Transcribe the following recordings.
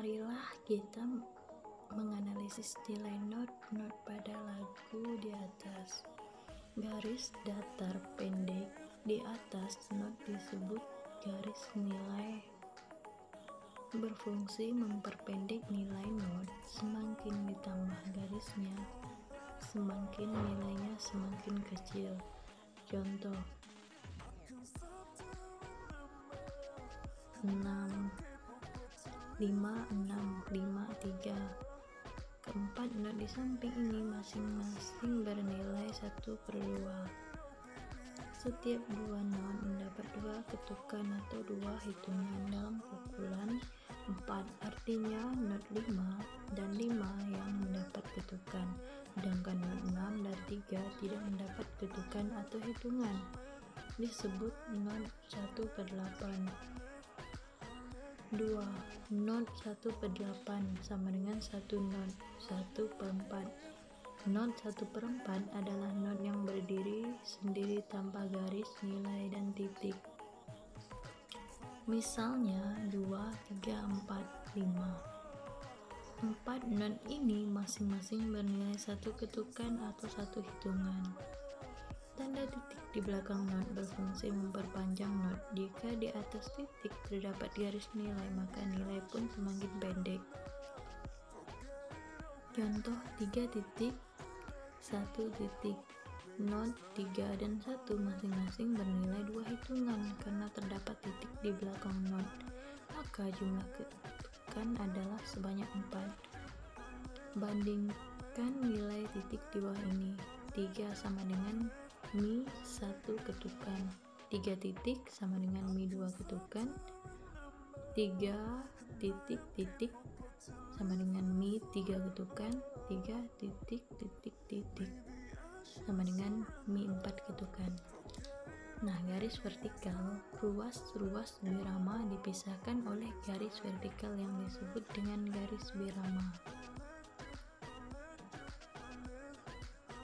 Marilah kita menganalisis nilai not pada lagu di atas. Garis datar pendek di atas not disebut garis nilai. Berfungsi memperpendek nilai not. Semakin ditambah garisnya, semakin nilainya semakin kecil. Contoh 6, 5, 6, 5, 3. Keempat not di samping ini masing-masing bernilai 1/2. Setiap dua not mendapat 2 ketukan atau 2 hitungan dalam pukulan 4. Artinya not 5 dan 5 yang mendapat ketukan, sedangkan not 6 dan 3 tidak mendapat ketukan atau hitungan. Disebut not 1/8. 2. Not 1/8 sama dengan 1 not 1/4. Not 1/4 adalah not yang berdiri sendiri tanpa garis, nilai, dan titik. Misalnya 2, 3, 4, 5. 4 not ini masing-masing bernilai 1 ketukan atau 1 hitungan. Tanda titik di belakang not berfungsi memperpanjang not. Jika di atas titik terdapat garis nilai, maka nilai pun semakin pendek. Contoh 3 titik, 1 titik. Not 3 dan 1 masing-masing bernilai 2 hitungan. Karena terdapat titik di belakang not, maka jumlah ketukan adalah sebanyak 4. Bandingkan nilai titik di bawah ini. 3 sama dengan Mi 1 ketukan, 3 titik sama dengan Mi 2 ketukan, 3 titik titik sama dengan Mi 3 ketukan, 3 titik titik titik sama dengan Mi 4 ketukan. Nah, garis vertikal, ruas birama dipisahkan oleh garis vertikal yang disebut dengan garis birama,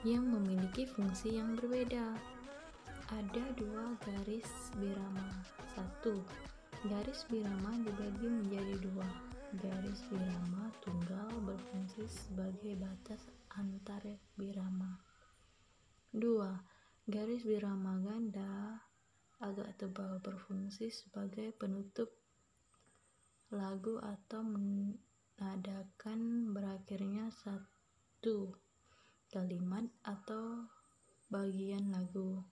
yang memiliki fungsi yang berbeda. Ada 2 garis birama. 1. Garis birama dibagi menjadi 2. Garis birama tunggal berfungsi sebagai batas antar birama. 2. Garis birama ganda agak tebal berfungsi sebagai penutup lagu atau menandakan berakhirnya satu kalimat atau bagian lagu.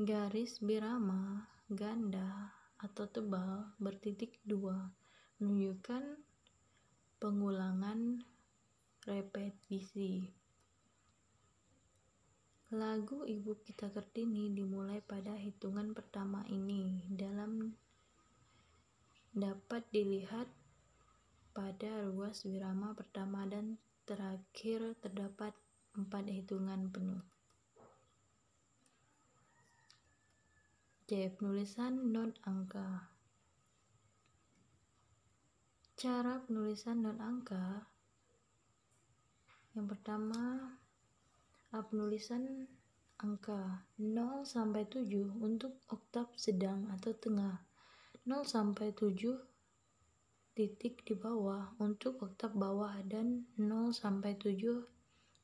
Garis birama ganda atau tebal bertitik 2 menunjukkan pengulangan repetisi. Lagu Ibu Kita Kartini dimulai pada hitungan pertama ini dapat dilihat pada ruas birama pertama dan terakhir terdapat 4 hitungan penuh. C. Penulisan not angka. Cara penulisan not angka. Yang pertama, penulisan angka 0 sampai 7 untuk oktav sedang atau tengah, 0 sampai 7 titik di bawah untuk oktav bawah, dan 0 sampai 7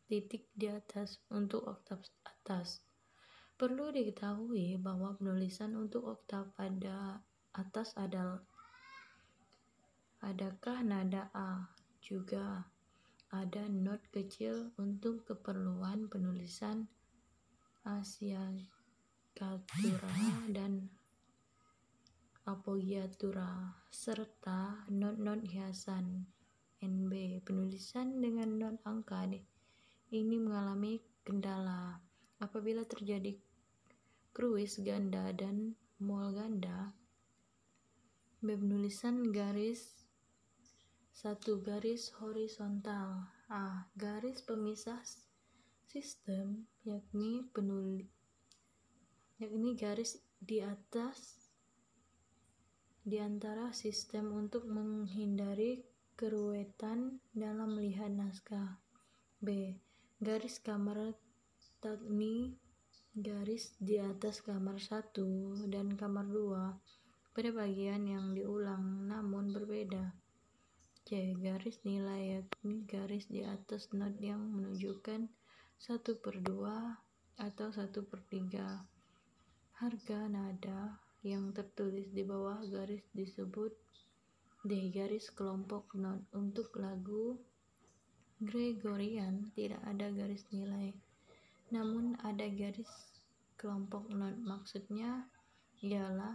titik di atas untuk oktav atas. Perlu diketahui bahwa penulisan untuk oktav pada atas adakah nada A. Juga ada not kecil untuk keperluan penulisan asiakatura dan appoggiatura, serta not-not hiasan NB. Penulisan dengan not angka ini mengalami kendala apabila terjadi kruis ganda dan mol ganda. B. Penulisan garis 1 garis horizontal. A. Garis pemisah sistem, yakni garis di antara sistem untuk menghindari keruwetan dalam melihat naskah. B. Garis kamar takni, garis di atas kamar 1 dan kamar 2. pada bagian yang diulang namun berbeda. C. Garis nilai yakni garis di atas not yang menunjukkan 1/2 atau 1/3. Harga nada yang tertulis di bawah garis disebut D. Garis kelompok not. Untuk lagu Gregorian tidak ada garis nilai, namun ada garis kelompok not. Maksudnya ialah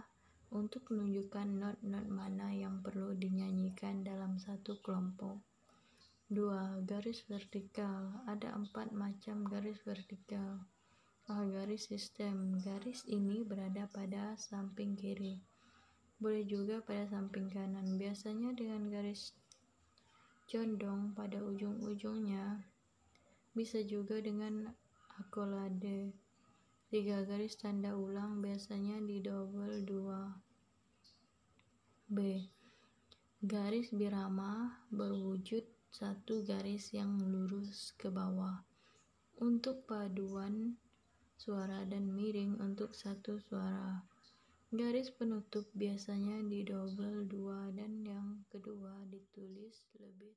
untuk menunjukkan not-not mana yang perlu dinyanyikan dalam satu kelompok. 2. Garis vertikal. Ada 4 macam garis vertikal. A. Garis sistem. Garis ini berada pada samping kiri, boleh juga pada samping kanan, biasanya dengan garis condong pada ujung-ujungnya, bisa juga dengan akolade. 3. Garis tanda ulang, biasanya didouble 2. B. Garis birama berwujud satu garis yang lurus ke bawah untuk paduan suara dan miring untuk satu suara. Garis penutup biasanya didouble 2 dan yang kedua ditulis lebih